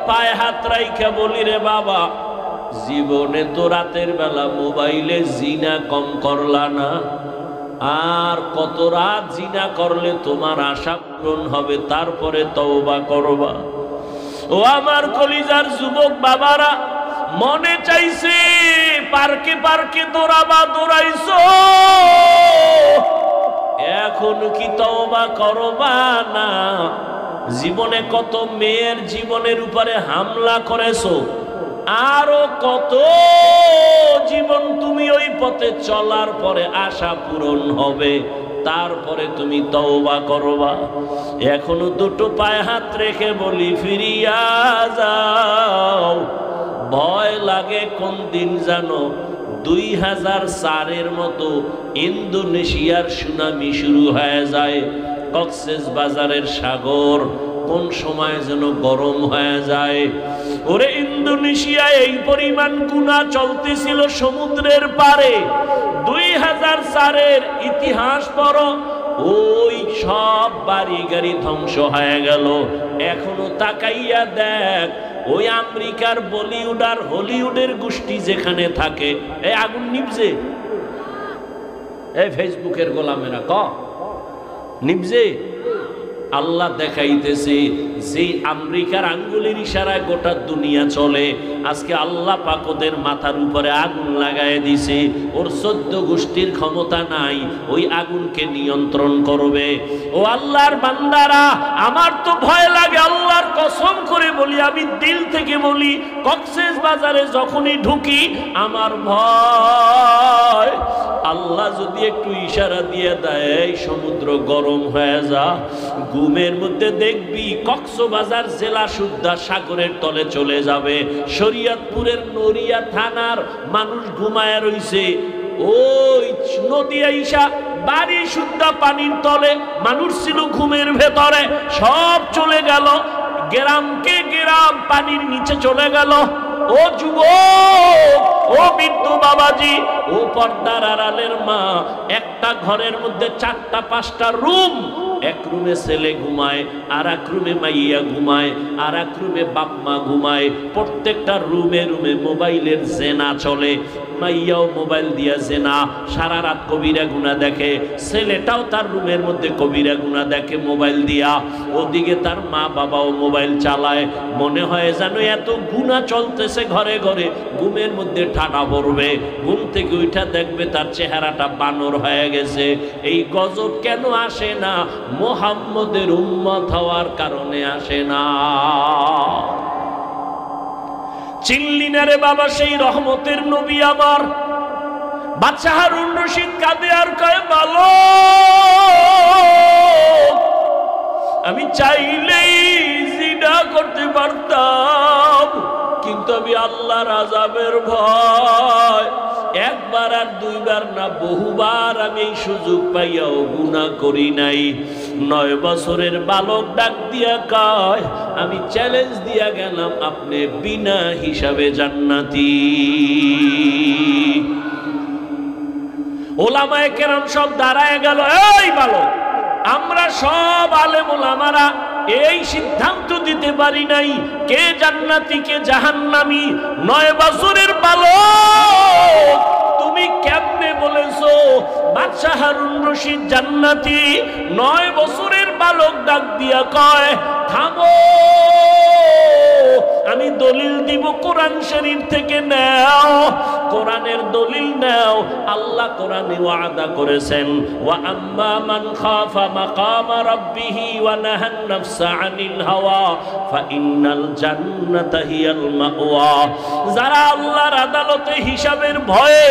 পায়ে হাত রাইখা বলি, রে বাবা, জীবনে তো রাতের বেলা মোবাইলে জিনা কম করলা না, আর কত রাত জিনা করলে তোমার আশা পূরণ হবে, তারপরে তওবা করবা। ও আমার কলিজার যুবক বাবারা, মনে চাইছে পার্কে পার্কে দৌড়াবা, দৌড়াইছো, এখন কি তওবা করবা না? জীবনে কত মেয়ের জীবনের উপরে হামলা করেছো, আরো কত জীবন তুমি ওই পথে চলার পরে আশা পূরণ হবে, তারপরে তুমি তওবা করবা। এখনো দুটো পায়ে হাত রেখে বলি, ফিরিয়া যাও। ভয় লাগে কোন দিন জানো, 2004-এর মতো ইন্দোনেশিয়ার সুনামি শুরু হয়ে যায়। কক্সেস বাজারের সাগর কোন সময় যেন গরম হয়ে যায়। ওরে ইন্দোনেশিয়ায় এই পরিমাণ গুনাহ চলতেছিল সমুদ্রের পারে। 2004-এর ইতিহাস পড়ো, ওই সব বাড়ি গাড়ি ধ্বংস হয়ে গেল। এখনো তাকাইয়া দেখ, ওই আমেরিকার বলিউড আর হলিউডের গোষ্ঠী যেখানে থাকে, এই আগুন নিভছে, এই ফেসবুকের গোলামেরা নিভছে। আল্লাহ দেখাইতেছে যে আমেরিকার আঙ্গুলের ইশারায় গোটা দুনিয়া চলে। আজকে আল্লাহ পাক ওদের মাথার উপরে আগুন লাগায় দিছে। ওর 14 গোষ্ঠীর ক্ষমতা নাই ওই আগুনকে নিয়ন্ত্রণ করবে। ও আল্লাহর বান্দারা, আমার তো ভয় লাগে, আল্লাহর কসম করে বলি, আমি দিল থেকে বলি, কক্সেস বাজারে যখনই ঢুকি আমার ভয়, আল্লাহ যদি একটু ইশারা দিয়ে দেয় সমুদ্র গরম হয়ে যা, ঘুমের মধ্যে দেখবি কক্সবাজার জেলা সুদ্ধা সাগরের তলে চলে যাবে। শরীয়তপুরের নড়িয়া থানার মানুষ ঘুমায় রইছে, ওই নদী আইসা বাড়ি সুদ্ধা পানির তলে, মানুষ ছিল ঘুমের ভেতরে, সব চলে গেল। গ্রামকে গ্রাম পানির নিচে চলে গেল। ও যুবক, ও বৃদ্ধ বাবাজি, ও পর্দার আড়ালের মা, একটা ঘরের মধ্যে 4টা-5টা রুম। এক রুমে ছেলে ঘুমায়, আর এক রুমে মাইয়া ঘুমায়, আর এক রুমে বাপ মা ঘুমায়। প্রত্যেকটা রুমে রুমে মোবাইলের জেনা চলে। মাইয়াও মোবাইল দিয়া জেনা, সারা রাত কবিরা গুনাহ দেখে। ছেলেটাও তার রুমের মধ্যে কবিরা গুনাহ দেখে মোবাইল দিয়া। ওদিকে তার মা বাবাও মোবাইল চালায়। মনে হয় যেন এত গুনাহ চলতেছে ঘরে ঘরে, ঘুমের মধ্যে ঠাডা পড়বে। ঘুম থেকে উঠা দেখবে তার চেহারাটা বানর হয়ে গেছে। এই গজব কেন আসে না? মুহাম্মদের উম্মত হওয়ার কারণে আসে না। চিনলি না রে বাবা সেই রহমতের নবী আমার? বাদশা হারুন রশিদ কাঁদে আর কয়, ভালো আমি চাইলেই জিনা করতে পারতাম, কিন্তু আমি আল্লাহর আযাবের ভয়, একবার আর দুইবার না বহুবার আমি এই সুযোগ পাইয়াও গুনাহ করি নাই। 9 বছরের বালক ডাক দিয়া কয়, আমি চ্যালেঞ্জ দিয়া গেলাম, আপনি বিনা হিসাবে জান্নাতি। ওলামায়ে কেরাম সব দাঁড়ায় গেল। এই বালক, আমরা সব আলেম ওলামারা এই সিদ্ধান্ত দিতে পারি নাই কে জান্নাতি কে জাহান্নামী। 9 বছরের বালক, তুমি কেমনে বলেছো বাদশা হারুন রশিদ জান্নাতি? 9 বছরের বালক ডাক দিয়া কয়, থামো, আমি দলিল দিব, কোরআন শরীফ থেকে নাও, কোরআনের দলিল নাও। আল্লাহ কোরআনে ওয়াদা করেছেন, ওয়া আম্মা মান খাফা মাকামা রাব্বিহি ওয়া নাহান নাফসা আনিল হাওয়া ফাইন্নাল জান্নাতা হিয়াল মাওয়া। যারা আল্লাহর আদালতে হিসাবের ভয়ে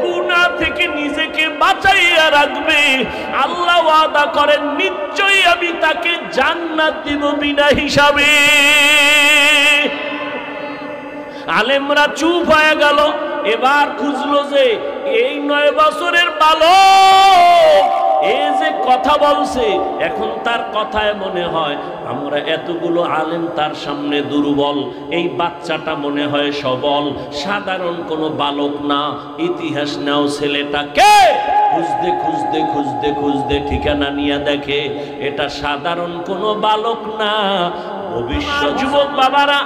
গুনাহ থেকে নিজেকে বাঁচাইয়া রাখবে, আল্লাহ ওয়াদা করেন নিশ্চয়ই আমি তাকে জান্নাত দিব বিনা হিসাবে। আলেমরা চুপ হয়ে গেল। এবার খুঁজলো যে এই 9 বছরের বালক এই যে কথা বলছে, এখন তার কথায় মনে হয় আমরা এতগুলো আলেম তার সামনে দুর্বল, এই বাচ্চাটা মনে হয় সবল, সাধারণ কোনো বালক না। ইতিহাস নাও, ছেলেটাকে খুঁজতে খুঁজতে খুঁজতে খুঁজতে ঠিকানা নিয়ে দেখে এটা সাধারণ কোনো বালক না, ভবিষ্যৎ। যুবক বাবারা,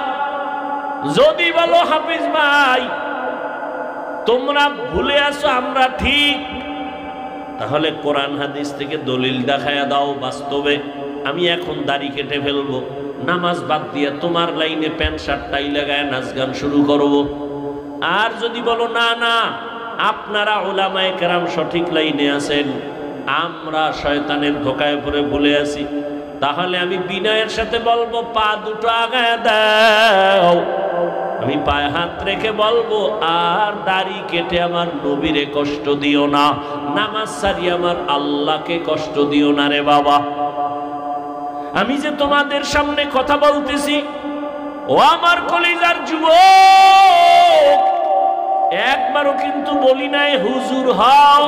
যদি বলো হাফিজ ভাই তোমরা ভুলে আসো আমরা ঠিক, তাহলে কোরআন হাদিস থেকে দলিল দেখায়া দাও বাস্তবে। আমি এখন দাড়ি কেটে ফেলবো, নামাজ বাদ দিয়ে তোমার লাইনে প্যান্ট শার্ট টাই লাগায় নাচ গান শুরু করব। আর যদি বলো না না আপনারা উলামায়ে কেরাম সঠিক লাইনে আছেন, আমরা শয়তানের ধোকায় পড়ে ভুলে আছি, তাহলে আমি বিনয়ের সাথে বলবো পা দুটো আগায় দাও। আমি পায়ে হাত রেখে বলবো আর দাড়ি কেটে আমার নবীরে কষ্ট দিও না, নামাজ সারি আমার আল্লাহকে কষ্ট দিও না রে বাবা। আমি যে তোমাদের সামনে কথা বলতেছি, ও আমার কলিজার যুবক, একবারও কিন্তু বলি নাই হুজুর হও,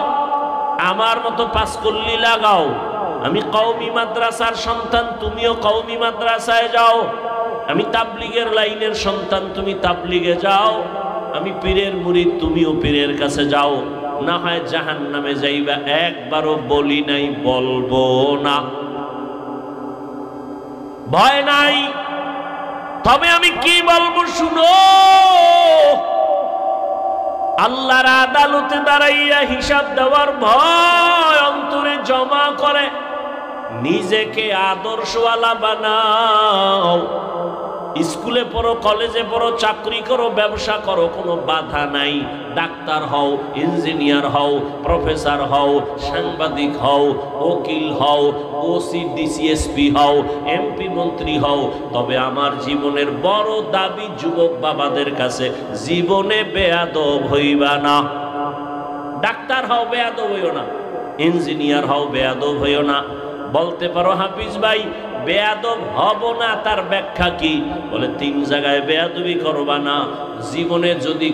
আমার মতো পাঁচকল্লি লাগাও। আমি কওমি মাদ্রাসার সন্তান, তুমিও কওমি মাদ্রাসায় যাও। আমি তাবলিগের লাইনের সন্তান, তুমি তাবলিগে যাও। আমি পীরের মুরিদ, তুমিও পীরের কাছে যাও। না হয় জাহান্নামে যাইবা, একবারও বলি নাই, বলবো না, ভয় নাই। তবে আমি কি বলবো শুনো, আল্লাহর আদালতে দাঁড়াইয়া হিসাব দেওয়ার ভয় অন্তরে জমা করে নিজেকে আদর্শওয়ালা বানাও। স্কুলে পড়ো, কলেজে পড়ো, চাকরি করো, ব্যবসা করো, কোনো বাধা নাই। ডাক্তার হও, ইঞ্জিনিয়ার হও, প্রফেসর হও, সাংবাদিক হও, উকিল হও, ওসি ডিসিএসপি হও, এমপি মন্ত্রী হও। তবে আমার জীবনের বড় দাবি যুবক বাবাদের কাছে, জীবনে বেয়াদব হইবা না। ডাক্তার হও, বেয়াদব হইও না। ইঞ্জিনিয়ার হও, বেয়াদব হইও না। বলতে পারো হাফিজ ভাই বেয়াদব হব না, তার ব্যাখ্যা কি? বলে 3 জায়গায় বেয়াদবি করবা না। জীবনে যদি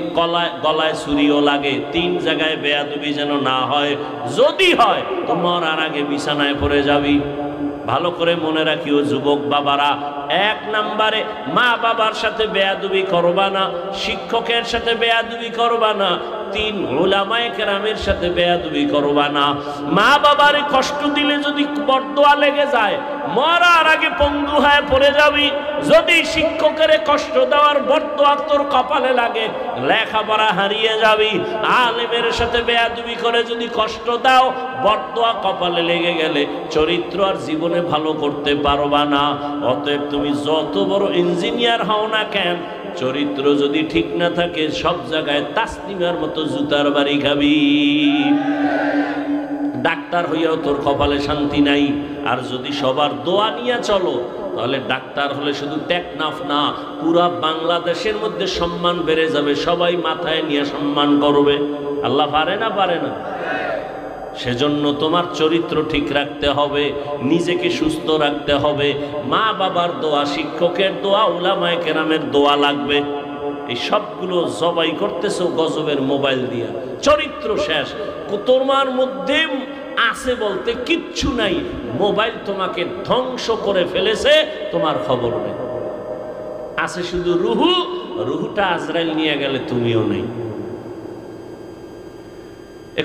গলায় ছুরিও লাগে, 3 জায়গায় বেয়াদবি যেন না হয়। যদি হয় তোমার আর আগে বিছানায় পড়ে যাবি। ভালো করে মনে রাখিও যুবক বাবারা, 1 নম্বরে মা বাবার সাথে বেয়াদবি করবা না, শিক্ষকের সাথে বেয়াদবি করবা না, 3 উলামায়ে কেরামের সাথে বেয়াদবি করবা না। মা বাবারে কষ্ট দিলে যদি বরদোয়া লেগে যায়, মরার আগে পঙ্গু হয়ে পড়ে যাবি। যদি শিক্ষকের কষ্ট দেওয়ার বরদোয়া তোর কপালে লাগে, লেখাপড়া হারিয়ে যাবি। আলেমের সাথে বেয়াদবি করে যদি কষ্ট দাও, বরদোয়া কপালে লেগে গেলে চরিত্র আর জীবনে ভালো করতে পারবা না। অতএব তুমি যত বড় ইঞ্জিনিয়ার হও না কেন, চরিত্র যদি ঠিক না থাকে, সব জায়গায় তাসলিমার মতো জুতার বাড়ি খাবি। ডাক্তার হইয়াও তোর কপালে শান্তি নাই। আর যদি সবার দোয়া নিয়ে চলো, তাহলে ডাক্তার হলে শুধু টেকনাফ না, পুরা বাংলাদেশের মধ্যে সম্মান বেড়ে যাবে। সবাই মাথায় নিয়ে সম্মান করবে। আল্লাহ পারে না? পারে না? সেজন্য তোমার চরিত্র ঠিক রাখতে হবে, নিজেকে সুস্থ রাখতে হবে। মা বাবার দোয়া, শিক্ষকের দোয়া, উলামায়ে কেরামের দোয়া লাগবে। এই সবগুলো জবাই করতেছো গজবের মোবাইল দিয়া। চরিত্র শেষ। তোমার মধ্যে আছে বলতে কিচ্ছু নাই। মোবাইল তোমাকে ধ্বংস করে ফেলেছে, তোমার খবর নেই। আছে শুধু রুহু, রুহুটা আজরাইল নিয়ে গেলে তুমিও নেই।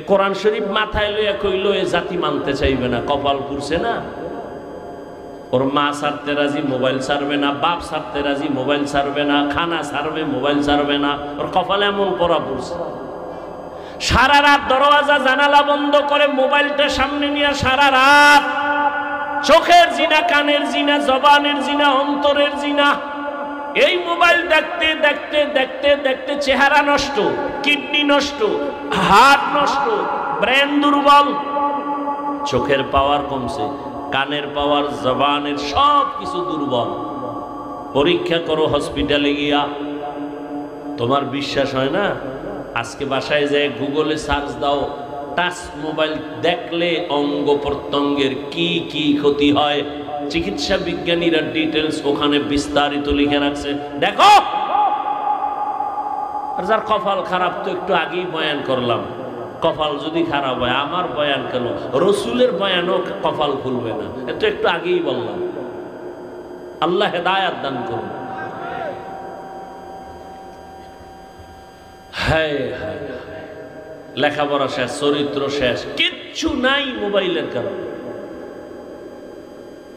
কোরআন শরীফ মাথায় লইয়া কইল এ জাতি মানতে চাইবে না, কপাল পুরছে না। ওর মা ছাড়তে রাজি, মোবাইল ছাড়বে না। বাপ ছাড়তে রাজি, মোবাইল ছাড়বে না। খানা ছাড়বে, মোবাইল ছাড়বে না। ওর কপালে এমন পড়া পড়ছে। সারা রাত দরওয়াজা জানালা বন্ধ করে মোবাইলটা সামনে নিয়ে সারা রাত চোখের জিনা, কানের জিনা, জবানের জিনা, অন্তরের জিনা। এই মোবাইল দেখতে দেখতে দেখতে দেখতে চেহারা নষ্ট, কিডনি নষ্ট, হার্ট নষ্ট, ব্রেন দুর্বল, চোখের পাওয়ার কমছে, কানের পাওয়ার, জবানের সব কিছু দুর্বল। পরীক্ষা করো হসপিটালে গিয়া, তোমার বিশ্বাস হয় না? আজকে বাসায় যায় গুগলে সার্চ দাও, টাচ মোবাইল দেখলে অঙ্গ প্রত্যঙ্গের কি কি ক্ষতি হয়, চিকিৎসা বিজ্ঞানীরা ডিটেলস ওখানে বিস্তারিত লিখে রাখছে, দেখো। আর যার কপাল খারাপ, তো একটু আগেই বয়ান করলাম, কপাল যদি খারাপ হয়, আমার বয়ান কেন, রসুলের বয়ানও কপাল খুলবে না, এত একটু আগেই বললাম। আল্লাহ হেদায়াত দান করুন। হ্যাঁ, লেখাপড়া শেষ, চরিত্র শেষ, কিচ্ছু নাই মোবাইলের কারণে,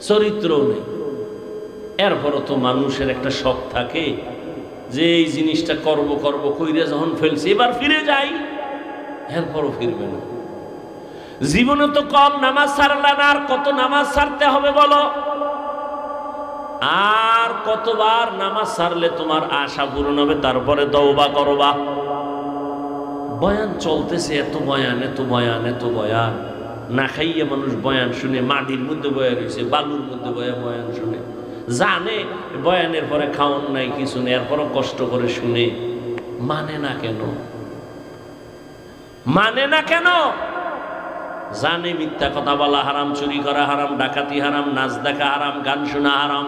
চরিত্র নেই। এরপরও তো মানুষের একটা শখ থাকে, যে এই জিনিসটা করব করব কইরে যখন ফেলছি এবার ফিরে যাই, এরপরও ফিরবে না। জীবনে তো কম নামাজ ছাড়লা না, আর কত নামাজ ছাড়তে হবে বলো? আর কতবার নামাজ ছাড়লে তোমার আশা পূরণ হবে? তারপরে তওবা করবা। বয়ান চলতেছে, এত বয়ান এত বয়ান এত বয়ান, না খাইয়ে মানুষ বয়ান শুনে, মাটির মধ্যে বয়া রয়েছে, বালুর মধ্যে বয়ান শুনে, জানে বয়ানের পরে খাওয়ান নাই কিছু নেই, এরপরও কষ্ট করে শুনে। মানে না কেন? মানে না কেন? জানে মিথ্যা কথা বলা হারাম, চুরি করা হারাম, ডাকাতি হারাম, নাচ দেখা হারাম, গান শোনা হারাম,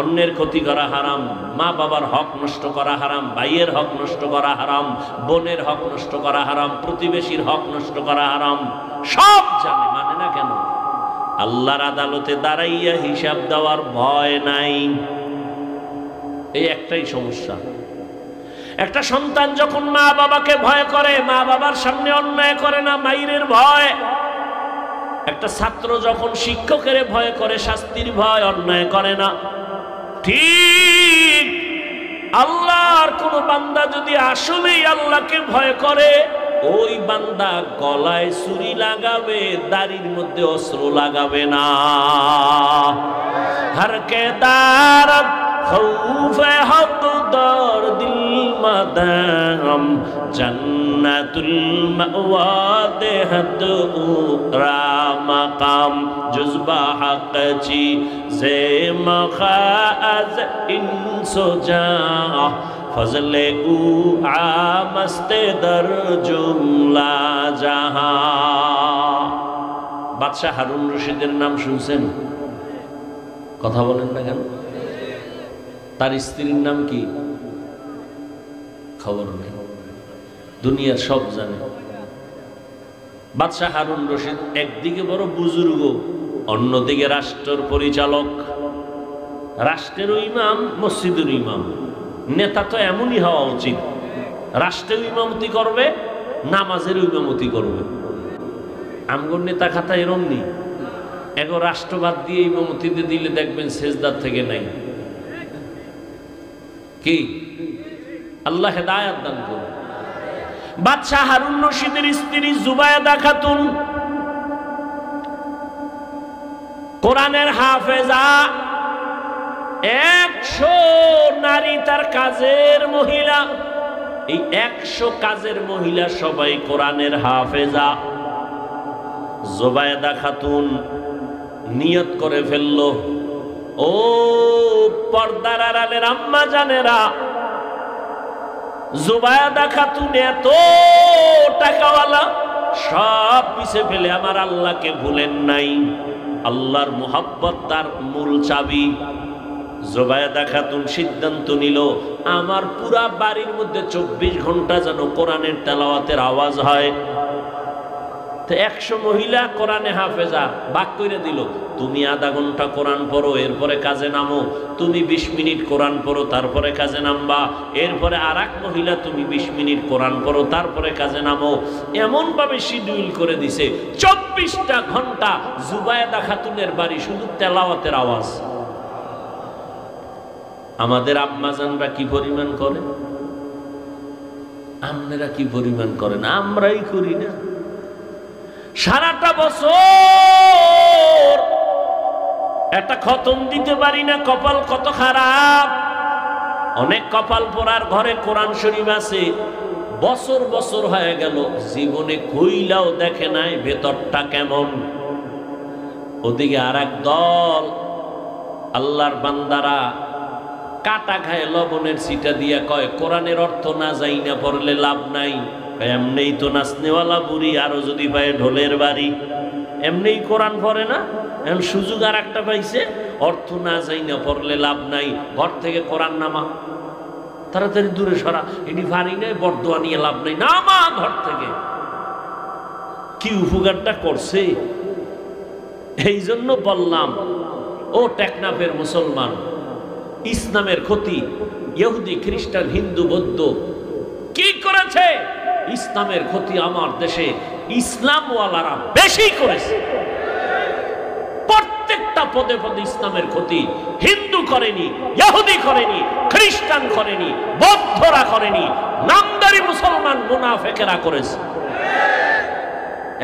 অন্যের ক্ষতি করা হারাম, মা বাবার হক নষ্ট করা হারাম, ভাইয়ের হক নষ্ট করা হারাম, বোনের হক নষ্ট করা হারাম, প্রতিবেশীর হক নষ্ট করা হারাম, সব জানে। মানে না কেন? আল্লাহর আদালতে দাঁড়াইয়া হিসাব দেওয়ার ভয় নাই। এই একটাই সমস্যা। একটা সন্তান যখন মা বাবাকে ভয় করে, মা বাবার সামনে অন্যায় করে না, মাইরের ভয়। একটা ছাত্র যখন শিক্ষকের ভয় করে, শাস্তির ভয়, অন্যায় করে না। ঠিক আল্লাহর কোন বান্দা যদি আসলেই আল্লাহকে ভয় করে, ওই বান্দা গলায় ছুরি লাগাবে, দাড়ির মধ্যে অস্ত্র লাগাবে না। হর কে দারত খৌফে হক দর দিল মাদাম জান্নাতুল মাওয়া দেহত উরা মাকাম জুজবা হক চি জে মখাজ ইনসোজা ফজলে উ আমস্তে দর জুমলা জাহা। বাদশাহ হারুন রশিদের নাম শুনছেন? কথা বলেন না কেন? তার স্ত্রীর নাম কি? খবর নেই, দুনিয়ার সব জানে। বাদশাহ হারুন রশিদ একদিকে বড় বুজুর্গ, অন্যদিকে রাষ্ট্রের পরিচালক, রাষ্ট্রের ইমাম, মসজিদের ইমাম। নেতা তো এমনই হওয়া উচিত, রাষ্ট্রের ইমামতি করবে, নামাজের ইমামতি করবে। আমগর নেতা খাতা এরম নেই। এখন রাষ্ট্রবাদ দিয়ে ইমামতিতে দিলে দেখবেন সেজদার থেকে নাই। কি আল্লাহ হেদায়েত দান করুন। বাদশাহ হারুন রশিদের স্ত্রী জুবায়দা খাতুন কোরআনের হাফেজা, 100 নারী তার কাজের মহিলা। এই 100 কাজের মহিলা সবাই কোরআনের হাফেজা। জুবায়দা খাতুন নিয়ত করে ফেলল, ও পর্দার আড়ালের আম্মা জানেরা, জুবায়দা খাতুন এত টাকাওয়ালা, সব পিছে ফেলে আমার আল্লাহকে ভুলেন নাই। আল্লাহর মুহাব্বত তার মূল চাবি। জুবায়দা খাতুন সিদ্ধান্ত নিল, আমার পুরা বাড়ির মধ্যে 24 ঘন্টা যেন কোরআনের তেলাওয়াতের আওয়াজ হয়। 100 মহিলা কোরআনে হাফেজা ভাগ করে দিল, তুমি আধা ঘন্টা কোরআন পড়ো, এরপরে কাজে নামো। তুমি 20 মিনিট কোরআন পড়ো, তারপরে কাজে নামবা। এরপরে আর এক মহিলা, তুমি 20 মিনিট কোরআন পড়ো, তারপরে কাজে নামো। এমন ভাবে শিডিউল করে দিছে, 24টা ঘন্টা জুবায়দা খাতুনের বাড়ি শুধু তেলাওয়াতের আওয়াজ। আমাদের আম্মাজানরা কি পরিমাণ করে, আপনারা কি পরিমাণ করেন? আমরাই করি না। সারাটা বছর একটা খতম দিতে পারি না, কপাল কত খারাপ। অনেক কপাল পোড়ার ঘরে কোরআন শরীফ আছে, বছর বছর হয়ে গেল, জীবনে কইলাও দেখে নাই ভেতরটা কেমন। ওদিকে আর এক দল আল্লাহর বান্দারা কাটা খায় লবণের ছিটা দিয়া কয়, কোরআনের অর্থ না যাই না পড়লে লাভ নাই। এমনিই তো নাচনেওয়ালা বুড়ি, আরো যদি পায় ঢোলের বাড়ি। এমনিই কোরআন পড়ে না, এখন সুযোগ আর একটা পাইছে, অর্থ না যাই না পড়লে লাভ নাই, ঘর থেকে কোরআন নামা, তাড়াতাড়ি দূরে সরা, এটি পারি নাই, বরদোয়া নিয়ে লাভ নাই, নামা ঘর থেকে। কি উপকারটা করছে? এই জন্য বললাম, ও টেকনাফের মুসলমান, ইসলামের ক্ষতি ইহুদি, খ্রিস্টান, হিন্দু, বৌদ্ধ কি করেছে? ইসলামের ক্ষতি আমার দেশে ইসলামওয়ালারা বেশি করেছে। প্রত্যেকটা পদে পদে ইসলামের ক্ষতি। হিন্দু করেনি, ইহুদি করেনি, খ্রিস্টান করেনি, বৌদ্ধরা করেনি, নামদারি মুসলমান মুনাফিকেরা করেছে,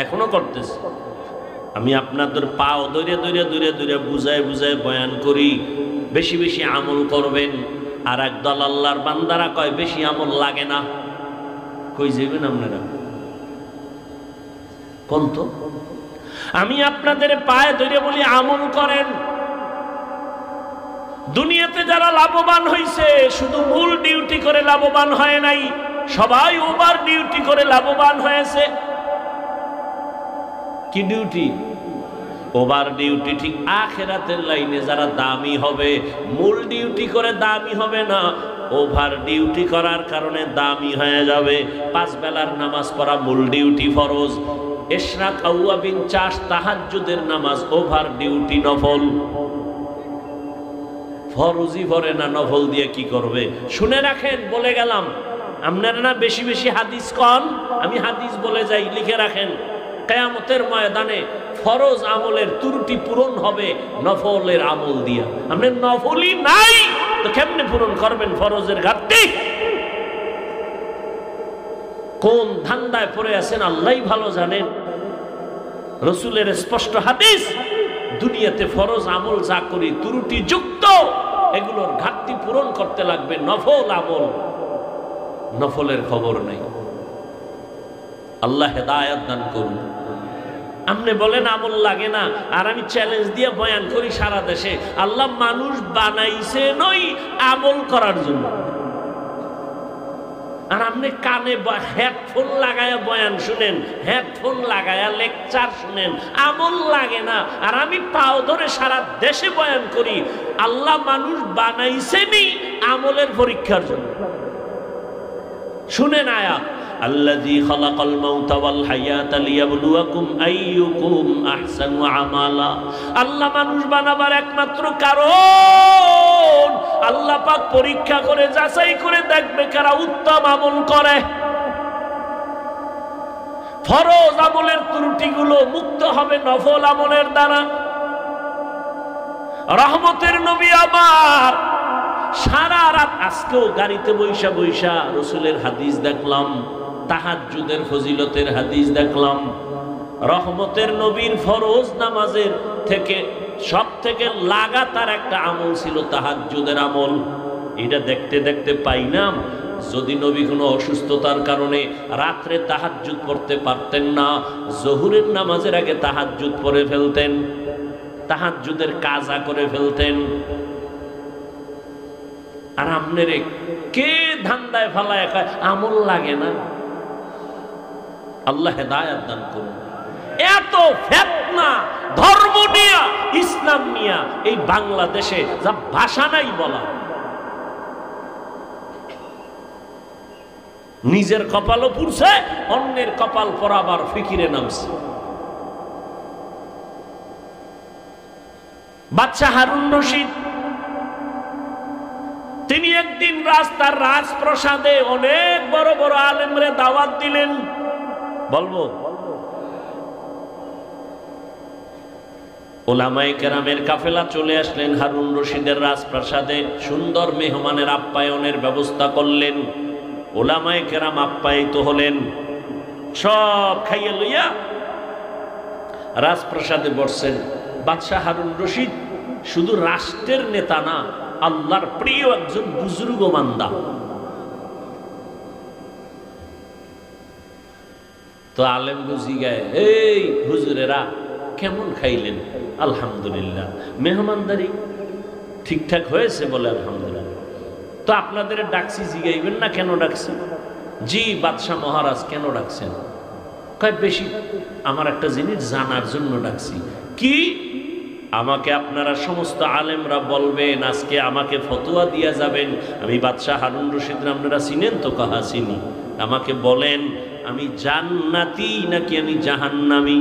এখনো করতেছে। আমি আপনাদের পাও ধরে ধরে ধরে ধরে বুঝায় বুঝায় বয়ান করি, বেশি বেশি আমল করবেন। আর একদল আল্লাহর বান্দারা কয় বেশি আমল লাগে না। কই যাবেন আপনারা কোন? তো আমি আপনাদের পায়ে ধরে বলি আমল করেন। দুনিয়াতে যারা লাভবান হয়েছে শুধু মূল ডিউটি করে লাভবান হয় নাই, সবাই ওভার ডিউটি করে লাভবান হয়েছে। কি ডিউটি? Over duty. ঠিক আখিরাতের লাইনে যারা দামি হবে, মূল ডিউটি করে দামি হবে না, ওভার ডিউটি করার কারণে দামি হয়ে যাবে। 5 বেলার নামাজ পড়া মূল ডিউটি ফরজ, ইশরাক আওয়াবিন চাষ তাহাজ্জুদের নামাজ ওভার ডিউটি নফল। ফরজই পড়ে না, নফল দিয়ে কি করবে? শুনে রাখেন, বলে গেলাম। আপনারা না বেশি বেশি হাদিস কন, আমি হাদিস বলে যাই, লিখে রাখেন। কিয়ামতের ময়দানে ফরজ আমলের ত্রুটি পূরণ হবে নফলের আমল দিয়া। আপনি নফলই নাই তো কেমনে পূরণ করবেন ফরজের ঘাটতি? কোন ধান্দায় পড়ে আছেন আল্লাহই ভালো জানেন। রাসূলের স্পষ্ট হাদিস, দুনিয়াতে ফরজ আমল যা করি ত্রুটি যুক্ত, এগুলোর ঘাটতি পূরণ করতে লাগবে নফল আমল। নফলের খবর নাই। আল্লাহ হেদায়েত দান করুন। আপনি বলেন আমল লাগে না, আর আমি চ্যালেঞ্জ দিয়ে বয়ান করি সারা দেশে, আল্লাহ মানুষ বানাইছে নই আমল করার জন্য। আর আপনি কানে হেডফোন লাগায়া বয়ান শুনেন, হেডফোন লাগায়া লেকচার শুনেন, আমল লাগে না। আর আমি পাও ধরে সারা দেশে বয়ান করি, আল্লাহ মানুষ বানাইছেনি আমলের পরীক্ষার জন্য। শুনেন আয়াত, আল্লাযী খালাকাল মাউতা ওয়াল হায়াতা লিয়াবলুয়াকুম আইয়ুকুম আহসানু আমালা। আল্লাহ মানুষ বানাবার একমাত্র কারণ আল্লাহ পাক পরীক্ষা করে যাচাই করে দেখবে কারা উত্তম আমল করে। ফরজ আমলের ত্রুটিগুলো মুক্ত হবে নফল আমলের দ্বারা। রহমতের নবী আমার সারা রাত, আজকেও গাড়িতে বৈশা বৈশা রাসূলের হাদিস দেখলাম, তাহাজ্জুদের ফজিলতের হাদিস দেখলাম। রহমতের নবীর ফরজ নামাজের থেকে সব থেকে লাগাতার একটা আমল ছিল তাহাজ্জুদের আমল। এটা দেখতে দেখতে পাইলাম যদি নবী কোনো অসুস্থতার কারণে রাত্রে তাহাজ্জুদ পড়তে পারতেন না, জোহরের নামাজের আগে তাহাজ্জুদ পড়ে ফেলতেন, তাহাজ্জুদের কাজা করে ফেলতেন। আর আপনারে কে ধান্দায় ফালায় খায় আমল লাগে না? আল্লাহ হেদায়েত দান করুন। এত ফিতনা ধর্ম নিয়া, ইসলাম নিয়া এই বাংলাদেশে যা ভাষা নাই বলা। নিজের কপালও পুড়ছে, অন্যের কপাল পরাবার ফিকিরে নামছে। বাদশা হারুন রশিদ তিনি একদিন রাস্তার রাজপ্রাসাদে অনেক বড় বড় আলেমরে দাওয়াত দিলেন। বলবো ওলামায়ে কেরামের কাফেলা চলে আসলেন হারুন রশিদের রাজপ্রাসাদে, সুন্দর মেহমানের আপ্যায়নের ব্যবস্থা করলেন। ওলামায়ে কেরাম আপ্যায়িত হলেন, সব খাইয়ে লইয়া রাজপ্রাসাদে বসছেন। বাদশাহ হারুন রশিদ শুধু রাষ্ট্রের নেতা না, আল্লাহর প্রিয় একজন বুজুর্গ বান্দা। তো আলেম বুঝি গায়ে, এই হুজুরেরা কেমন খাইলেন? আলহামদুলিল্লাহ। মেহমানদারি ঠিকঠাক হয়েছে? বলে আলহামদুলিল্লাহ। তো আপনাদের ডাকছি, জিগাইবেন না কেন ডাকছি? জি বাদশাহ মহারাজ কেন ডাকছেন? কয় বেশি আমার একটা জিনিস জানার জন্য ডাকছি। কি? আমাকে আপনারা সমস্ত আলেমরা বলবেন, আজকে আমাকে ফতোয়া দিয়া যাবেন। আমি বাদশাহ হারুন রশিদ, আপনারা চিনেন তো? কাহা চিনি। আমাকে বলেন আমি জান্নাতি নাকি আমি জাহান্নামী,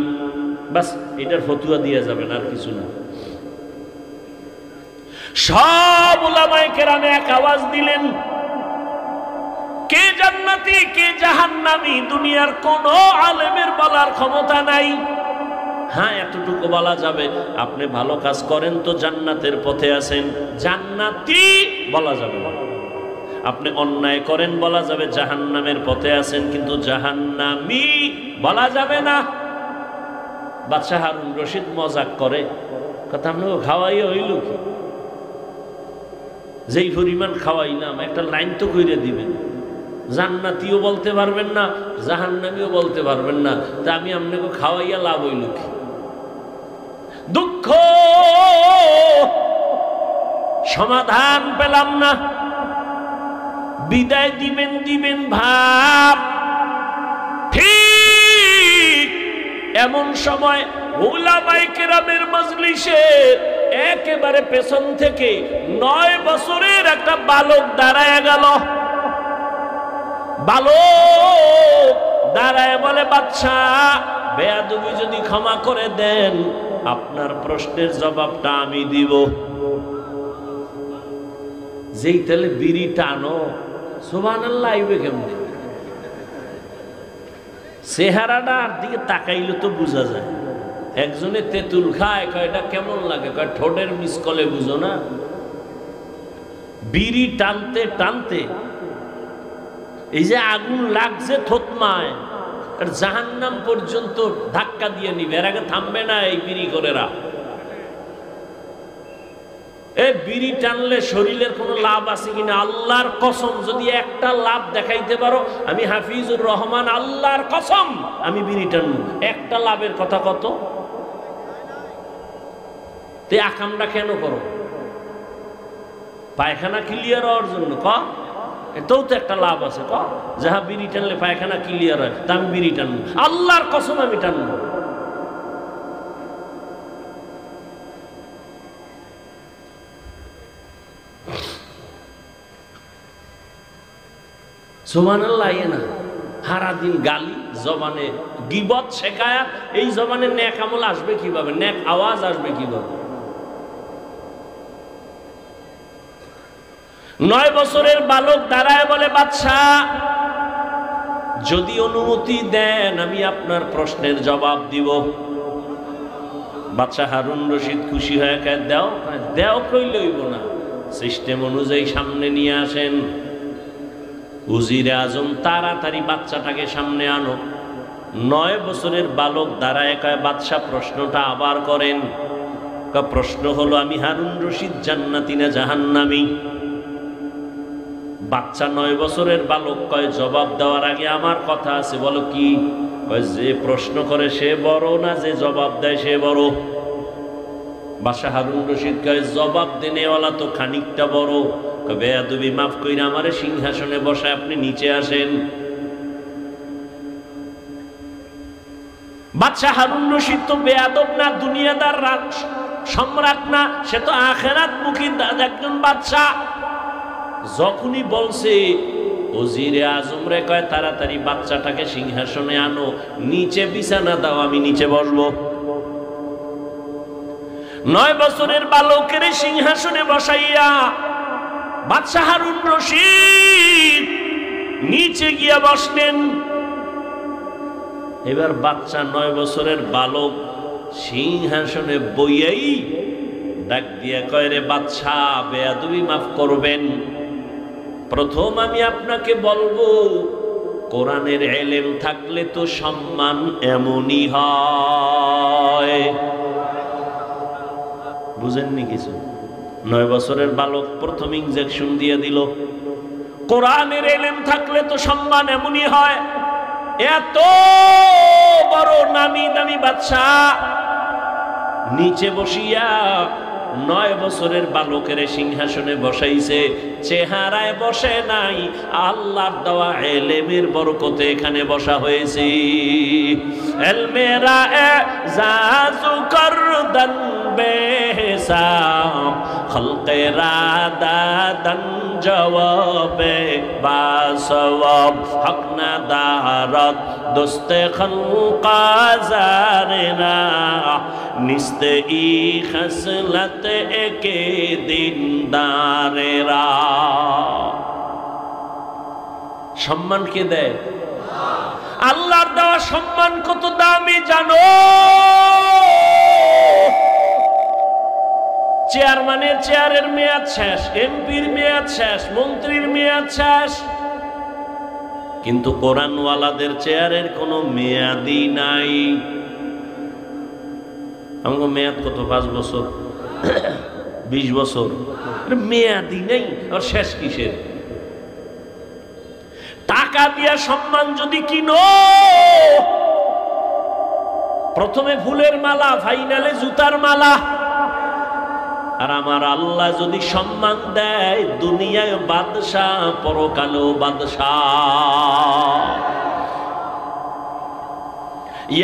বাস এটার ফতোয়া দিয়া যাবেন, আর কিছু না। সব উলামায়ে কেরামে এক আওয়াজ দিলেন, কে জান্নাতি কে জাহান্নামী দুনিয়ার কোন আলেমের বলার ক্ষমতা নাই। হ্যাঁ, এতটুকু বলা যাবে আপনি ভালো কাজ করেন তো জান্নাতের পথে আছেন, জান্নাতি বলা যাবে না। আপনি অন্যায় করেন বলা যাবে জাহান্নামের পথে আছেন, কিন্তু জাহান্নামী বলা যাবে না। বাদশাহ হারুন রশিদ মজাক করে, কথা আপনাকে খাওয়াই হইল কি, যেই পরিমাণ খাওয়াইলাম একটা লাইন তো কইরে দিবেন, জান্নাতিও বলতে পারবেন না, জাহান্নামীও বলতে পারবেন না, তা আমি আপনাকে খাওয়াইয়া লাভ হইল কি? দুঃখ, সমাধান পেলাম না, বিদায় দিবেন ভাব। ঠিক এমন সময় উলামায়ে কেরামের মজলিসে একেবারে পেছন থেকে 9 বছরের একটা বালক দাঁড়ায় গেল। বালক দাঁড়ায় বলে, বাদশাহ বেয়াদবি যদি ক্ষমা করে দেন আপনার প্রশ্নের জবাবটা আমি দিব। যেই তাহলে বিড়ি টানো, সুবহানাল্লাহ আইবে কেমনে? চেহারাটার দিকে তাকাইলে তো বোঝা যায়। একজনে তেঁতুল খায়, কয় এটা কেমন লাগে, কয় ঠোঁটের মিসকলে, বুঝো না? বিড়ি টানতে টানতে এই যে আগুন লাগছে থতমায়, আর জাহান্নাম পর্যন্ত ধাক্কা দিয়ে নিবে, এর আগে থামবে না এই বিড়ি করেরা। এই বিড়ি টানলে শরীরের কোনো লাভ আছে কিনা? আল্লাহর কসম, যদি একটা লাভ দেখাইতে পারো, আমি হাফিজুর রহমান আল্লাহর কসম আমি বিড়ি টানবো। একটা লাভের কথা কত? তে আকামটা কেন করো? পায়খানা ক্লিয়ার হওয়ার জন্য ক? এটাও তো একটা লাভ আছে, ক যাহা বিড়ি টানলে পায়খানা ক্লিয়ার হয়, তা আমি বিড়ি টানবো, আল্লাহর কসম আমি টানবো। সুবহানাল্লাহ। না সারাদিন গালি, জবানে গীবত শেখায়া, এই জবানে নেক আমল আসবে কিভাবে, নেক আওয়াজ আসবে কিভাবে? 9 বছরের বালক দাঁড়ায় বলে, বাদশাহ যদি অনুমতি দেন আমি আপনার প্রশ্নের জবাব দিব। বাদশাহ হারুন রশিদ খুশি হয়ে কয়, দেও। দেও কইলে হইব না, সিস্টেম অনুযায়ী সামনে নিয়ে আসেন। উজিরে আজম তাড়াতাড়ি বাচ্চাটাকে সামনে আনো। 9 বছরের বালক দাঁড়ায় কয়, বাদশাহ প্রশ্নটা আবার করেন। প্রশ্ন হলো, আমি হারুন রশিদ জান্নাতি না জাহান্নামী? বাচ্চা 9 বছরের বালক কয়, জবাব দেওয়ার আগে আমার কথা আছে। বলো কি? কয়, যে প্রশ্ন করে সে বড় না যে জবাব দেয় সে বড়? বাদশাহ হারুন রশিদ কয়, জবাব দেনেওয়ালা তো খানিকটা বড়। বেয়াদবি মাফ কইরা আমারে সিংহাসনে বসায় আপনি নিচে আসেন। বাদশাহ হারুন রশিদ তো বেয়াদব না, দুনিয়াদার সম্রাট না, সে তো আখিরাত মুখী একজন বাদশাহ। যখনই বলছে ওজিরে আজম রে কয়, তাড়াতাড়ি বাচ্চাটাকে সিংহাসনে আনো, নিচে বিছানা দাও, আমি নিচে বসবো। 9 বছরের বালকের সিংহাসনে বসাইয়া বাদশাহ হারুন রশিদ নিচে গিয়া বসলেন। এবার বাচ্চা 9 বছরের বালক সিংহাসনে বইয়াই ডাক দিয়া কয়, রে বাদশাহ বেয়াদবি মাফ করবেন। প্রথম আমি আপনাকে বলবো, কোরআনের ইলম থাকলে তো সম্মান এমনই হয়। বুঝেননি কিছু? 9 বছরের বালক প্রথম ইনজেকশন দিয়ে দিল। কোরআনের ইলম থাকলে তো সম্মান এমনই হয়। এত বড় নামি দামি বাদশাহ নিচে বসিয়া 9 বছরের বালকের সিংহাসনে বসাইছে। চেহারায় বসে নাই, আল্লাহর দেওয়া ইলমের বরকতে এখানে বসা হয়েছে। ইলমেরা এজাজু করদান বেহিসাব, খলকেরা দাদান জওয়াবে বাসওয়াব, হক না দারত দোস্তে খলকা জারেনা, নিস্তে ই খসলত একে দিনদারেরা। সম্মান কে দেয়? আল্লাহর দেওয়া সম্মান কত দামি জানো? চেয়ারম্যানের চেয়ারের মেয়াদ শেষ, এমপির মেয়াদ শেষ, মন্ত্রীর মেয়াদ শেষ, কিন্তু কোরআনওয়ালাদের চেয়ারের কোনো মেয়াদই নাই। আমাকে মেয়াদ কত? 5 বছর, 20 বছর, মেয়াদই নেই। আর শেষ কিসের? টাকা দিয়া সম্মান যদি কিনো, প্রথমে ফুলের মালা, ফাইনালে জুতার মালা। আর আমার আল্লাহ যদি সম্মান দেয়, দুনিয়ায় বাদশাহ, পরকালেও বাদশাহ।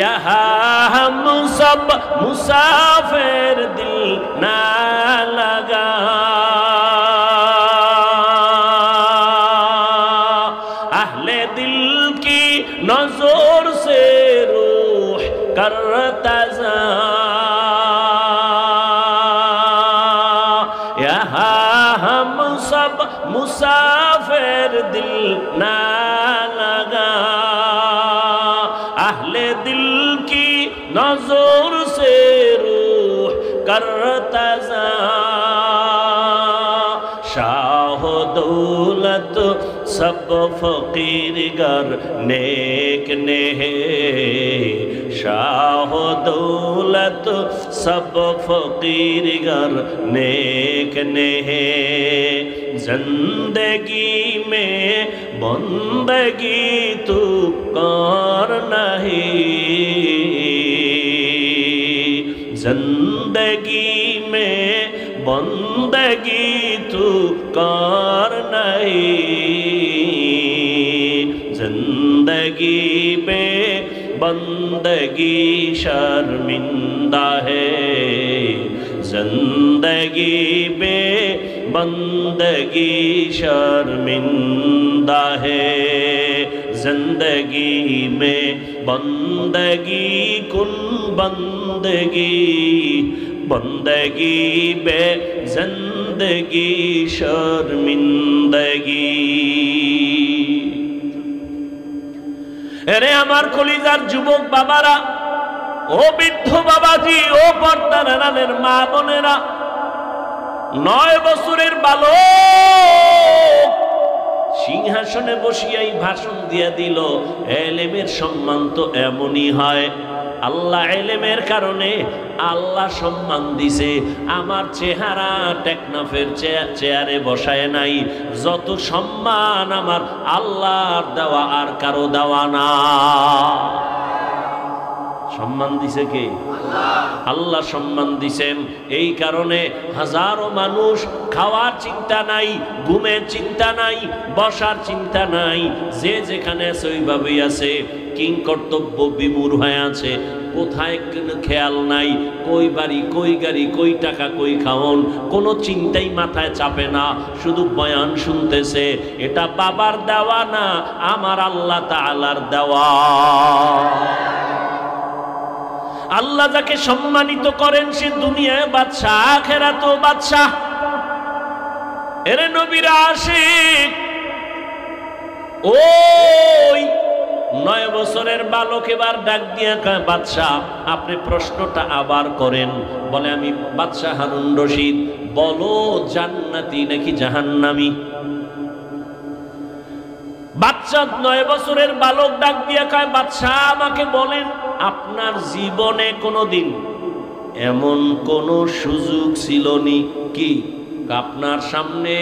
यहाँ हम सब मुसाफिर दिल ना लगा, अहले दिल की नजर से रूह करता जा, यहाँ हम सब मुसाफिर दिल ना लगा, अहले दिल की नजर से रूह करता जा, शाह दौलत सब फकीर गर नेक ने है, शाह दौलत सब फकीर गर नेक ने है, जिंदगी में बंदगी तू कर नहीं, जिंदगी में बंदगी तू कर नहीं, जिंदगी में बंदगी शर्मिंदा है, जिंदगी में बंदगी शर्मिंदा है, जिंदगी में बंदगी कुन बंदगी, बंदगी बे जिंदगी शर्मिंदगी। এরে আমার কলিজার যুবক বাবারা, ও বৃদ্ধ বাবাজি, ও পর্দার আড়ালের মা বোনেরা, 9 বছরের বালক সিংহাসনে বসিয়াই ভাষণ দিয়া দিল, এলেমের সম্মান তো এমনই হয়। আল্লাহ এলেমের কারণে আল্লাহ সম্মান দিছে। আমার চেহারা টেকনাফের চেয়ারে বসায় নাই। যত সম্মান আমার আল্লাহর দেওয়া, আর কারো দেওয়া না। সম্মান দিছে কে? আল্লাহ সম্মান দিছেন। এই কারণে হাজারো মানুষ খাওয়ার চিন্তা নাই, ঘুমের চিন্তা নাই, বসার চিন্তা নাই, যে যেখানে আছে ওইভাবেই আছে, কিং কর্তব্য বিমূর হয়ে আছে, কোথায় খেয়াল নাই, কই বাড়ি, কই গাড়ি, কই টাকা, কই খাওন, কোনো চিন্তাই মাথায় চাপে না, শুধু বয়ান শুনতেছে। এটা বাবার দেওয়া না, আমার আল্লাহ তাআলার দেওয়া। আল্লাহ যাকে সম্মানিত করেন সে দুনিয়ায় বাদশা, আখিরাতেও বাদশা। এরে নবীর আশিক, ওই 9 বছরের বালক এবার ডাক দিয়া কয়, বাদশাহ আপনি প্রশ্নটা আবার করেন। বলে, আমি বাদশাহ হারুন রশিদ, বলো জান্নাতি নাকি জাহান্নামী? বাচ্চা 9 বছরের বালক ডাক দিয়া কয়, বাদশাহ আমাকে বলেন, আপনার জীবনে কোনোদিন এমন কোন সুযোগ ছিল নি কি আপনার সামনে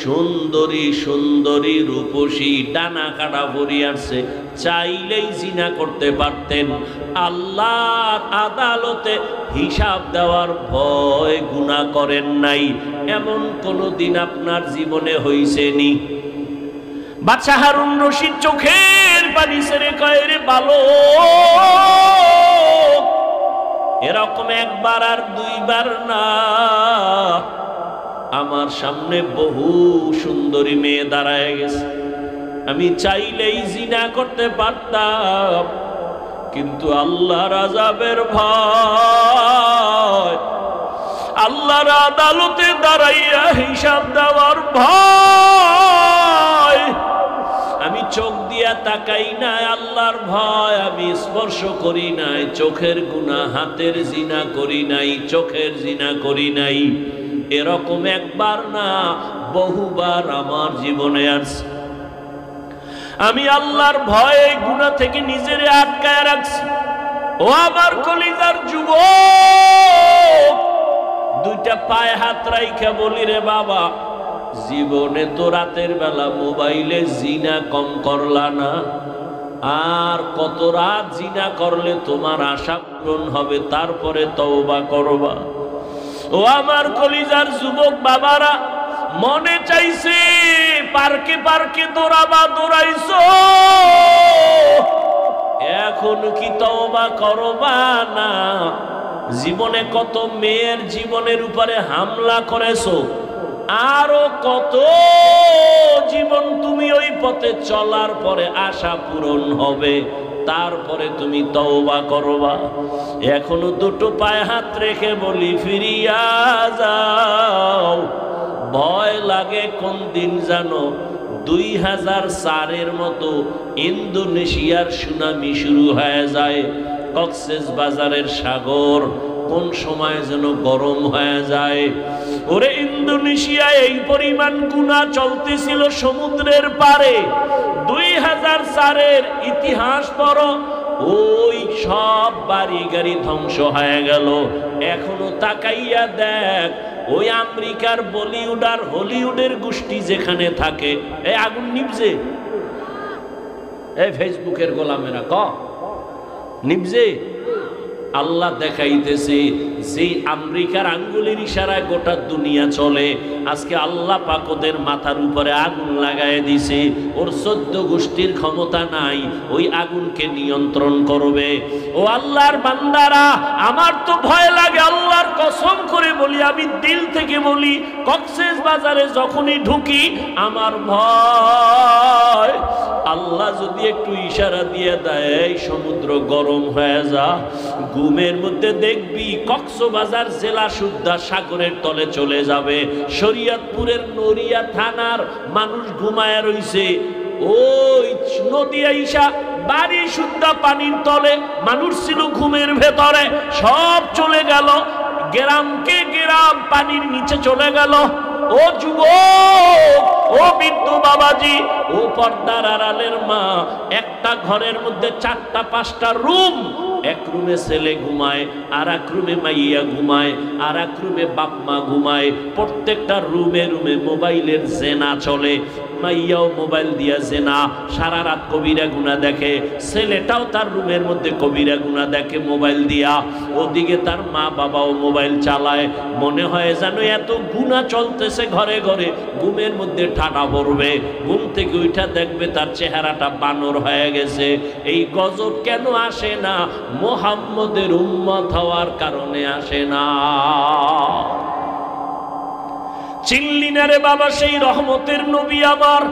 সুন্দরী সুন্দরী রূপসী ডানা কাটা ভরি আসছে, চাইলেই জিনা করতে পারতেন, আল্লাহর আদালতে হিসাব দেওয়ার ভয় গুনাহ করেন নাই, এমন কোনো দিন আপনার জীবনে হইছে নি? বাদশাহ হারুন রশিদ চোখের পানি ছেড়ে কয়, রে বালক, এরকম একবার আর দুইবার না, আমার সামনে বহু সুন্দরী মেয়ে দাঁড়ায় গেছে, আমি চাইলেই জিনা করতে পারতাম, কিন্তু আল্লাহর আযাবের ভয়, আল্লাহর আদালতে দাঁড়াইয়া হিসাব দেওয়ার ভয়, আমি চোখ দিয়ে দিয়া তাকাই নাই, আল্লাহর ভয় আমি স্পর্শ করি নাই, চোখের গুনাহ, হাতের জিনা করি নাই, চোখের জিনা করি নাই। এরকম একবার না বহুবার আমার জীবনে আসছে। আমি আল্লাহর ভয়ে গুনাহ থেকে নিজেরে আটকায় রাখছি। ও আমার কলিজার যুবক, দুইটা পায়ে হাত রাইখা বলি রে বাবা, জীবনে তো রাতের বেলা মোবাইলে জিনা কম করলা না, আর কত রাত জিনা করলে তোমার আশা পূরণ হবে, তারপরে তওবা করবা। ও আমার কলিজার যুবক বাবারা, মনে চাইছে পার্কে পার্কে দৌড়াবা, দৌড়াইছো, এখন কি তওবা করবা না? জীবনে কত মেয়ের জীবনের উপরে হামলা করেছো, আরো কত জীবন তুমি ওই পথে চলার পরে আশা পূরণ হবে, তারপরে তুমি তওবা করবা। এখনো দুটো পায়ে হাত রেখে বলি, ফিরিয়া যাও। ভয় লাগে কোন দিন জানো, 2004-এর মতো ইন্দোনেশিয়ার সুনামি শুরু হয়ে যায়। কক্সেস বাজারের সাগর কোন সময় যেন গরম হয়ে যায়। ওরে ইন্দোনেশিয়ায় এই পরিমাণ গুনাহ চলতেছিল সমুদ্রের পারে। 2004-এর ইতিহাস পড়ো, ওই সব বাড়ি গাড়ি ধ্বংস হয়ে গেল। এখনো তাকাইয়া দেখ, ওই আমেরিকার বলিউড আর হলিউডের গোষ্ঠী যেখানে থাকে, এই আগুন নিভছে, এই ফেসবুকের গোলামেরা নিভছে। আল্লাহ দেখাইতেছে যে আমেরিকার আঙ্গুলের ইশারায় গোটা দুনিয়া চলে। আজকে আল্লাহ পাক ওদের মাথার উপরে আগুন লাগায় দিছে। ওর 14 গোষ্ঠীর ক্ষমতা নাই ওই আগুনকে নিয়ন্ত্রণ করবে। ও আল্লাহর বান্দারা, আমার তো ভয় লাগে, আল্লাহর কসম করে বলি, আমি দিল থেকে বলি, কক্সেস বাজারে যখনই ঢুকি আমার ভয়। আল্লাহ যদি একটু ইশারা দিয়ে দেয়, এই সমুদ্র গরম হয়ে যা, ঘুমের মধ্যে দেখবি কক্সবাজার জেলা সুদ্ধা সাগরের তলে চলে যাবে। শরীয়তপুরের নড়িয়া থানার মানুষ ঘুমায় রইছে, ওই নদী আইসা বাড়ি সুদ্ধা পানির তলে, মানুষ ছিল ঘুমের ভেতরে, সব চলে গেল। গ্রামকে গ্রাম পানির নিচে চলে গেল। ও যুবক, ও বৃদ্ধ বাবাজি, ও পর্দার আড়ালের মা, একটা ঘরের মধ্যে 4টা-5টা রুম। এক রুমে ছেলে ঘুমায়, আর এক রুমে মাইয়া ঘুমায়, আর এক রুমে বাপ মা ঘুমায়। প্রত্যেকটা রুমে রুমে মোবাইলের জেনা চলে। মাইয়াও মোবাইল দিয়া জেনা, সারা রাত কবিরা গুনাহ দেখে। ছেলেটাও তার রুমের মধ্যে কবিরা গুনাহ দেখে মোবাইল দিয়া। ওদিকে তার মা বাবাও মোবাইল চালায়। মনে হয় যেন এত গুনাহ চলতেছে ঘরে ঘরে, ঘুমের মধ্যে ঠাডা পড়বে। ঘুম থেকে উঠা দেখবে তার চেহারাটা বানর হয়ে গেছে। এই গজব কেন আসে না? মুহাম্মদের উম্মত হওয়ার কারণে আসে না। চিনলি না রে বাবা সেই রহমতের নবী আমার?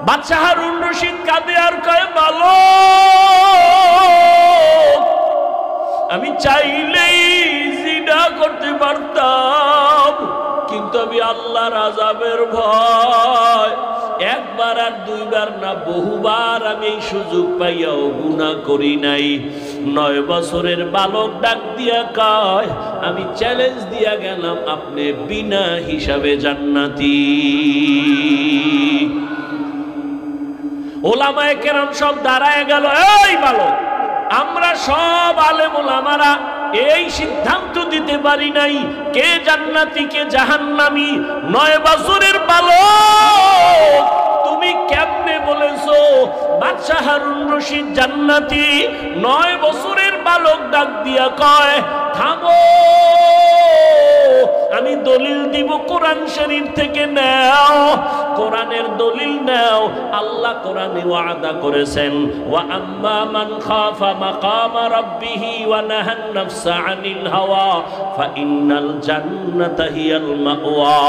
বাচ্চা হারুন রশিদ কাঁদে আর কয়, বালক, আমি চাইলেই জিনা করতে পারতাম, কিন্তু আমি আল্লাহর আযাবের ভয়, একবার আর দুইবার না বহুবার আমি এই সুযোগ পাইয়াও গুনাহ করি নাই। 9 বছরের বালক ডাক দিয়া কয়, আমি চ্যালেঞ্জ দিয়া গেলাম, আপনি বিনা হিসাবে জান্নাতি। ওলামায়ে কেরাম সব দাঁড়ায় গেল। এই বালক, আমরা সব আলেম ওলামারা এই সিদ্ধান্ত দিতে পারি নাই কে জান্নাতি কে জাহান্নামী। 9 বছরের বালক, তুমি কেমনে বলেছো বাদশা হারুন রশিদ জান্নাতি? 9 বছরের বালক ডাক দিয়া কয়, থামো, আমি দলিল দিব কোরআন শরীফ থেকে নাও। কোরআনের দলিল নাও। আল্লাহ কোরআনে ওয়াদা করেছেন, ওয়া আম্মা মান খাফা মাকামা রাব্বিহি ওয়া নাহান নাফসা আনিল হাওয়া ফাইন্নাল জান্নাতা হিয়াল মাওয়া।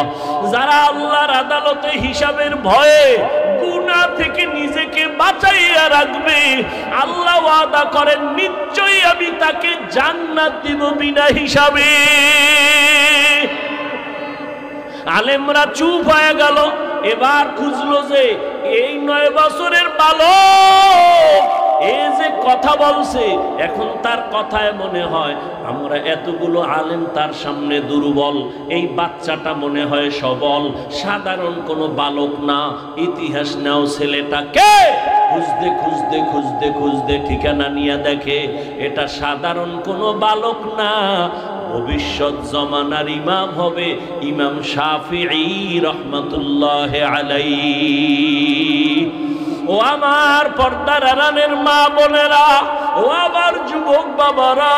যারা আল্লাহর আদালতে হিসাবের ভয়ে গুনাহ থেকে নিজেকে বাঁচাইয়া রাখবে, আল্লাহ ওয়াদা করেন নিশ্চয়ই আমি তাকে জান্নাত দিব বিনা হিসাবে। আলেমরা চুপ হয়ে গেল। এবার খুঁজলো যে এই 9 বছরের বালক এই যে কথা বলছে, এখন তার কথায় মনে হয় আমরা এতগুলো আলেম তার সামনে দুর্বল, এই বাচ্চাটা মনে হয় সবল, সাধারণ কোনো বালক না। ইতিহাস নাও ছেলেটাকে খুঁজতে খুঁজতে খুঁজতে খুঁজতে ঠিকানা নিয়ে দেখে এটা সাধারণ কোনো বালক না, ভবিষ্যৎ জমানার ইমাম হবে ইমাম শাফিঈ রহমাতুল্লাহ আলাইহি। ও আমার পর্দার আড়ালের মা বোনেরা, ও আমার যুবক বাবারা,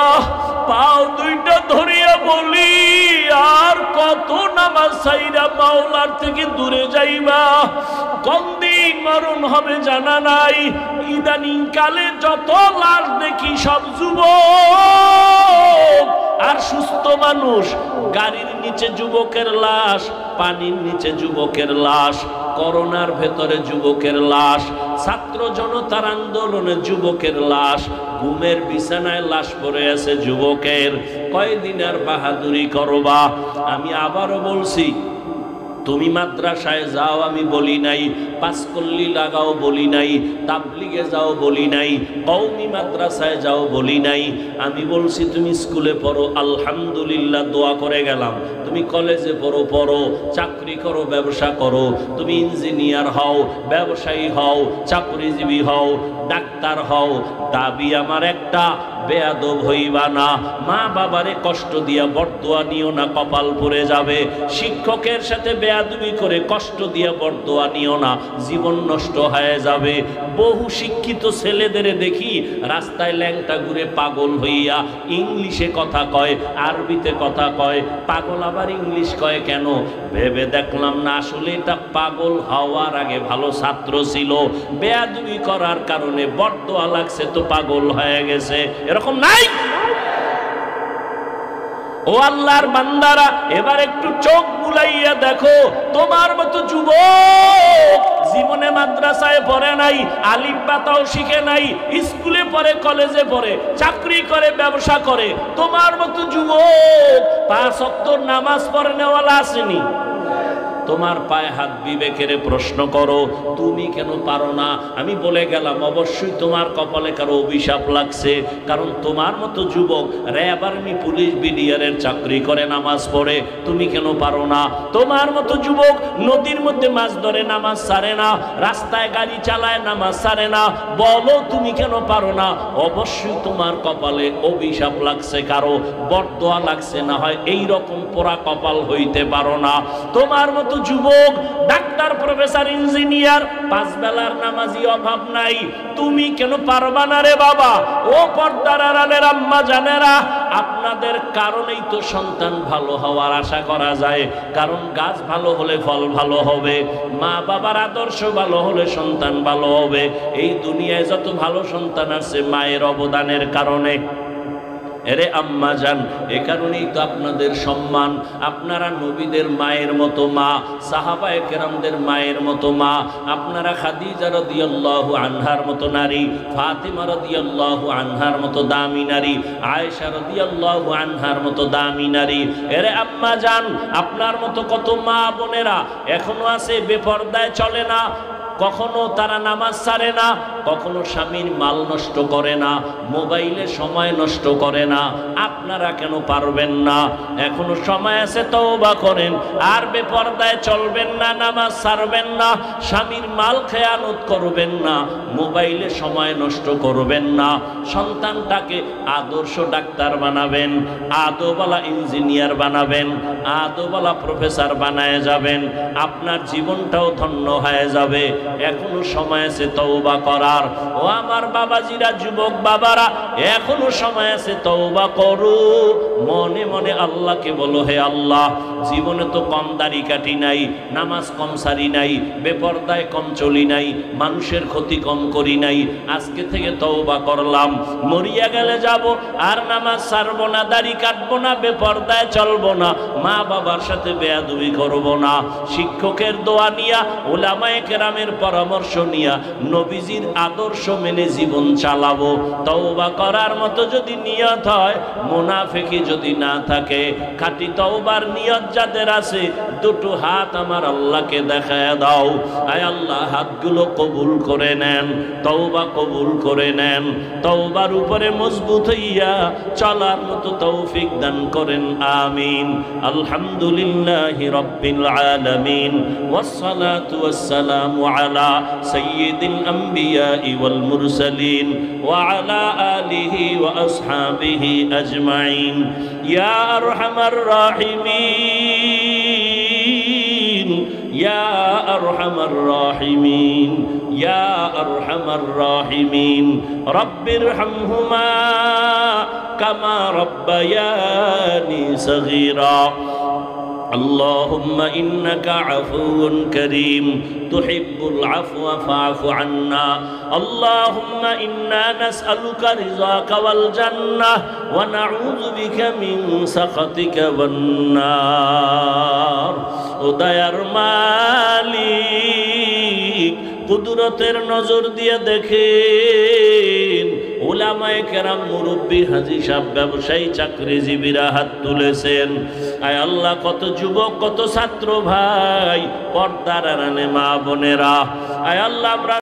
পাও দুইটা ধরিয়া বলি আর কত নামাজ ছাইরা মাওলার থেকে দূরে যাইবা? কোন দিন মরণ হবে জানা নাই। ইদানিং কালে যত লাশ দেখি সব যুবক আর সুস্থ মানুষ। গাড়ির নিচে যুবকের লাশ, পানির নিচে যুবকের লাশ, করোনার ভেতরে যুবকের লাশ, ছাত্র জনতার আন্দোলনে যুবকের লাশ, ঘুমের বিছানায় লাশ পড়ে আছে যুবকের। কয়দিন আর বাহাদুরি করবা? আমি আবারও বলছি, তুমি মাদ্রাসায় যাও আমি বলি নাই, পাঁচকল্লি লাগাও বলি নাই, তাবলিগে যাও বলি নাই, কওমি মাদ্রাসায় যাও বলি নাই। আমি বলছি তুমি স্কুলে পড়ো, আলহামদুলিল্লাহ দোয়া করে গেলাম। তুমি কলেজে পড়ো, পড়ো, চাকরি করো, ব্যবসা করো, তুমি ইঞ্জিনিয়ার হও, ব্যবসায়ী হও, চাকরিজীবী হও, ডাক্তার হও, দাবি আমার একটা, বেয়াদব হইবা না। মা বাবারে কষ্ট দিয়া বরদোয়া নিও না, কপাল পড়ে যাবে। শিক্ষকের সাথে বেয়াদবি করে কষ্ট দিয়া বরদোয়া নিও না, জীবন নষ্ট হয়ে যাবে। বহু শিক্ষিত ছেলেদের দেখি রাস্তায় ল্যাংটা ঘুরে পাগল হইয়া ইংলিশে কথা কয়, আরবিতে কথা কয়। পাগল আবার ইংলিশ কয় কেন? ভেবে দেখলাম না আসলে এটা পাগল হওয়ার আগে ভালো ছাত্র ছিল, বেয়াদবি করার কারণে বরদোয়া লাগছে তো পাগল হয়ে গেছে। এরকম নাই। ও আল্লাহর বান্দারা, এবার একটু চোখ বুলাইয়া দেখো, তোমার মতো যুবক জীবনে মাদ্রাসায় পড়ে নাই, আলিফ বাতাও শিখে নাই, স্কুলে পড়ে, কলেজে পড়ে, চাকরি করে, ব্যবসা করে, তোমার মতো যুবক 5 ওয়াক্ত নামাজ পড়ে নেওয়ালা আসেনি? তোমার পায়ে হাত বিবেকের প্রশ্ন করো, তুমি কেন পারো না? আমি বলে গেলাম অবশ্যই তোমার কপালে কারো অভিশাপ লাগছে, কারণ তোমার মতো যুবক র্যাব, আর্মি, পুলিশ, বিডিআরের চাকরি করে, নামাজ পড়ে, তুমি কেন পারো না? তোমার মতো যুবক নদীর মধ্যে মাছ ধরে, নামাজ ছাড়ে না, রাস্তায় গাড়ি চালায়, নামাজ ছাড়ে না, বলো তুমি কেন পারো না? অবশ্যই তোমার কপালে অভিশাপ লাগছে, কারো বরদোয়া লাগছে, না হয় এইরকম পোড়া কপাল হইতে পারো না। তোমার মতো যুবক ডাক্তার, প্রফেসর, ইঞ্জিনিয়ার, 5 বেলার নামাজি অভাব নাই, তুমি কেন পারবা না রে বাবা? ও পর্দার আড়ালের আম্মা জানেরা, আপনাদের কারণেই তো সন্তান ভালো হওয়ার আশা করা যায়, কারণ গাছ ভালো হলে ফল ভালো হবে, মা বাবার আদর্শ ভালো হলে সন্তান ভালো হবে। এই দুনিয়ায় যত ভালো সন্তান আছে মায়ের অবদানের কারণে। এরে আম্মা জান, এ কারণেই তো আপনাদের সম্মান। আপনারা নবীদের মায়ের মতো মা, সাহাবায়ে কেরামদের মায়ের মতো মা, আপনারা খাদিজা রাদিয়াল্লাহু আনহার মতো নারী, ফাতিমা রাদিয়াল্লাহু আনহার মতো দামি নারী, আয়েশা রাদিয়াল্লাহু আনহার মতো দামি নারী। এরে আম্মা জান, আপনার মতো কত মা বোনেরা এখনো আছে বেপরদায় চলে না, কখনো তারা নামাজ ছাড়ে না, কখনো স্বামীর মাল নষ্ট করে না, মোবাইলে সময় নষ্ট করে না। আপনারা কেন পারবেন না? এখনো সময় আছে, তওবা করেন, আর বেপরদায় চলবেন না, নামাজ ছাড়বেন না, স্বামীর মাল খেয়ানত করবেন না, মোবাইলে সময় নষ্ট করবেন না। সন্তানটাকে আদর্শ ডাক্তার বানাবেন, আদওয়ালা ইঞ্জিনিয়ার বানাবেন, আদওয়ালা প্রফেসর বানায় যাবেন, আপনার জীবনটাও ধন্য হয়ে যাবে। এখনো সময় আছে তওবা করার। ও আমার বাবাজিরা, যুবক বাবারা, এখনো সময় আছে, তওবা করো। মনে মনে আল্লাহকে বলো, হে আল্লাহ, জীবনে তো কম দাড়ি কাটি নাই, নামাজ কম সারি নাই, বেপরদায় কম চলি নাই, মানুষের ক্ষতি কম করি নাই, আজকে থেকে তওবা করলাম, মরিয়া গেলে যাব আর নামাজ ছাড়বো না, দাড়ি কাটবো না, বেপরদায় চলবো না, মা বাবার সাথে বেয়াদবি করবো না। শিক্ষকের দোয়া নিয়া, উলামায়ে কেরামের পরামর্শ নিয়া, নবীজির আদর্শ মেনে জীবন চালাবো। তওবা করার মতো যদি নিয়ত হয়, মুনাফিকি যদি না থাকে, খাঁটি তওবার নিয়ত যাদের আছে, দুটো হাত আমার আল্লাহকে দেখায় দাও। আয় আল্লাহ, হাতগুলো কবুল করে নেন, তওবা কবুল করে নেন, তওবার উপরে মজবুত হইয়া চলার মতো তৌফিক দান করেন, আমিন। আলহামদুলিল্লাহি রাব্বিল আলামিন, ওয়াসসালাতু ওয়াসসালামু আলা সাইয়্যিদিল আমবিয়াই ওয়াল মুরসালিন ওয়া আলা আলিহি ওয়া আসহাবিহি আজমাইন। ইয়া আরহামার রাহিমিন, ইয়া আরহামার রাহিমিন, ইয়া আরহামার রাহিমিন, রব্বিরহামহুমা কামা রব্বায়ানি সগীরা। اللهم إنك عفو كريم تحب العفو فاعف عنا. اللهم إنا نسألك رضاك والجنة ونعوذ بك من سخطك والنار. উদয়ার মালিক, কুদরতের নজর দিয়ে দেখেন, উলামায়ে কেরাম, মুরব্বী, হাজী সাহেব, ব্যবসায়ী, চাকরিজীবীরা হাত তুলেছেন। আয় আল্লাহ, কত যুবক, কত ছাত্র ভাই, পর্দার আড়ালে মা বোনেরা, আয় আল্লাহ আমরা